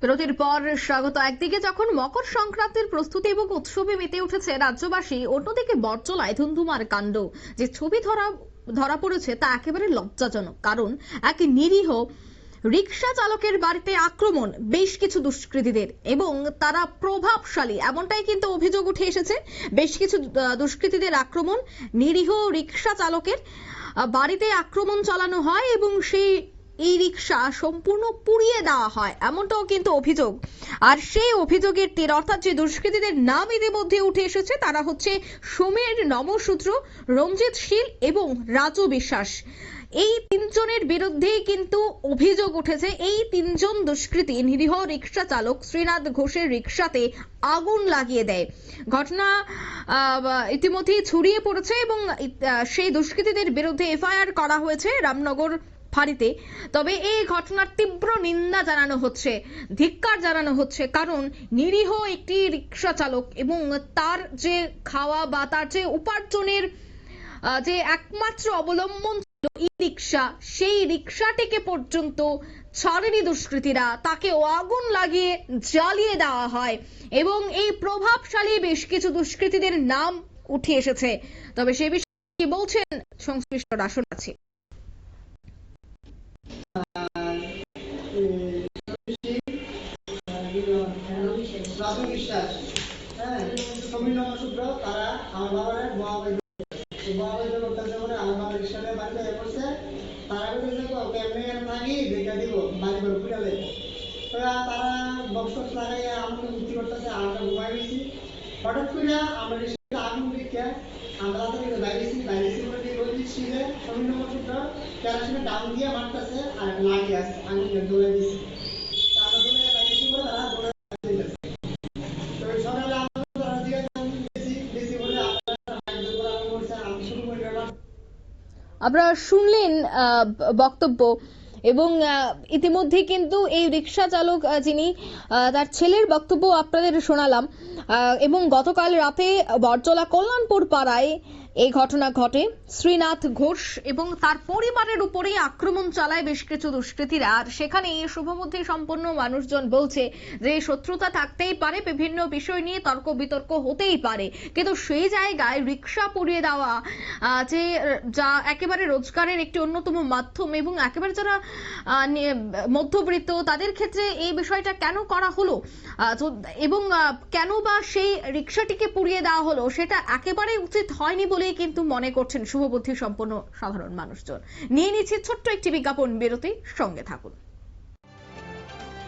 বিরতির পর স্বাগত। একদিকে যখন মকর সংক্রান্তির প্রস্তুতি এবং উৎসবে মেতে উঠেছে রাজ্যবাসী, অন্যদিকে বটতলায় ধুন্ধুমার কাণ্ড যে ছবি ধরা পড়েছে তা একেবারে লজ্জাজনক। কারণ এক নিরীহ রিকশা চালকের বাড়িতে আক্রমণ বেশ কিছু দুষ্কৃতীদের, এবং তারা প্রভাবশালী এমনটাই কিন্তু অভিযোগ উঠে এসেছে। বেশ কিছু দুষ্কৃতীদের আক্রমণ, নিরীহ রিকশা চালকের বাড়িতে আক্রমণ চালানো হয় এবং সেই রিকশা সম্পূর্ণ পুড়িয়ে দেওয়া হয়, এমনটাও কিন্তু অভিযোগ। আর সেই অভিযোগের তীর, অর্থাৎ যে দুষ্কৃতীদের নাম ইতিমধ্যে উঠে এসেছে তারা হচ্ছে সমীর নমশূদ্র, রঞ্জিত শীল এবং রাজু বিশ্বাস। এই তিনজনের বিরুদ্ধে কিন্তু অভিযোগ উঠেছে। এই তিনজন দুষ্কৃতী নিরীহ রিকশা চালক শ্রীনাথ ঘোষের রিকশাতে আগুন লাগিয়ে দেয়। ঘটনা ইতিমধ্যেই ছড়িয়ে পড়েছে এবং সেই দুষ্কৃতীদের বিরুদ্ধে এফআইআর করা হয়েছে রামনগর ফাঁড়িতে। তবে এই ঘটনার তীব্র নিন্দা জানানো হচ্ছে, ধিক্কার জানানো হচ্ছে, কারণ নিরীহ একটি রিকশা চালক এবং তার যে খাওয়া বা তার যে উপার্জনের যে একমাত্র অবলম্বন ছিল ই রিকশা, সেই রিকশাটিকে পর্যন্ত ছাড়েনি দুষ্কৃতীরা, তাকে আগুন লাগিয়ে জ্বালিয়ে দেওয়া হয় এবং এই প্রভাবশালী বেশ কিছু দুষ্কৃতীদের নাম উঠে এসেছে। তবে সে বিষয়ে কি বলছেন সংশ্লিষ্টরা শোনাচ্ছি। রাজু বিশ্বাস, সমীর নমশূদ্র, তারা আমার বাবার মহাবৈদ্য করতেছে বলে আমার বাবার রিক্সাতে বাড়িতে করছে। তারা বলতেছে কেমনে থাকি দেখা দিব বাড়ি ঘর ফুটালে। তারা বক্স টক্স লাগাইয়া আমাকে মুক্তি করতেছে, আমরা ঘুমাই গেছি। হঠাৎ করে আমার রিক্সাতে আগুন দেখে আমরা তাদের বাইরেছি বলে বলছি যে সমীর নমশূদ্র কেরাসিনে ডাউন দিয়ে মারতেছে আর লাগিয়ে আছে, আগুন দৌড়ে দিচ্ছে। আমরা দৌড়ে বাইরেছি বলে তারা দৌড়ে আপনারা শুনলেন বক্তব্য, এবং ইতিমধ্যে কিন্তু এই রিকশা চালক যিনি, তার ছেলের বক্তব্য আপনাদের শোনালাম। এবং গতকাল রাতে বটতলা কল্যাণপুর পাড়ায় এই ঘটনা ঘটে। শ্রীনাথ ঘোষ এবং তার পরিবারের উপরেই আক্রমণ চালায় বেশ কিছু দুষ্কৃতীরা। আর সেখানে শুভবুদ্ধি সম্পন্ন মানুষজন বলছে যে শত্রুতা থাকতেই পারে, বিভিন্ন বিষয় নিয়ে তর্ক বিতর্ক হতেই পারে, কিন্তু সেই জায়গায় রিকশা পুড়িয়ে দেওয়া যে যা একেবারে রোজগারের একটি অন্যতম মাধ্যম এবং একেবারে যারা মধ্যবিত্ত তাদের ক্ষেত্রে এই বিষয়টা কেন করা হলো এবং কেন বা সেই রিকশাটিকে পুড়িয়ে দেওয়া হলো, সেটা একেবারে উচিত হয়নি বলেই কিন্তু মনে করছেন শুভবুদ্ধি সম্পন্ন সাধারণ মানুষজন। নিয়ে নিচ্ছে ছোট্ট একটি বিজ্ঞাপন বিরতি, সঙ্গে থাকুন।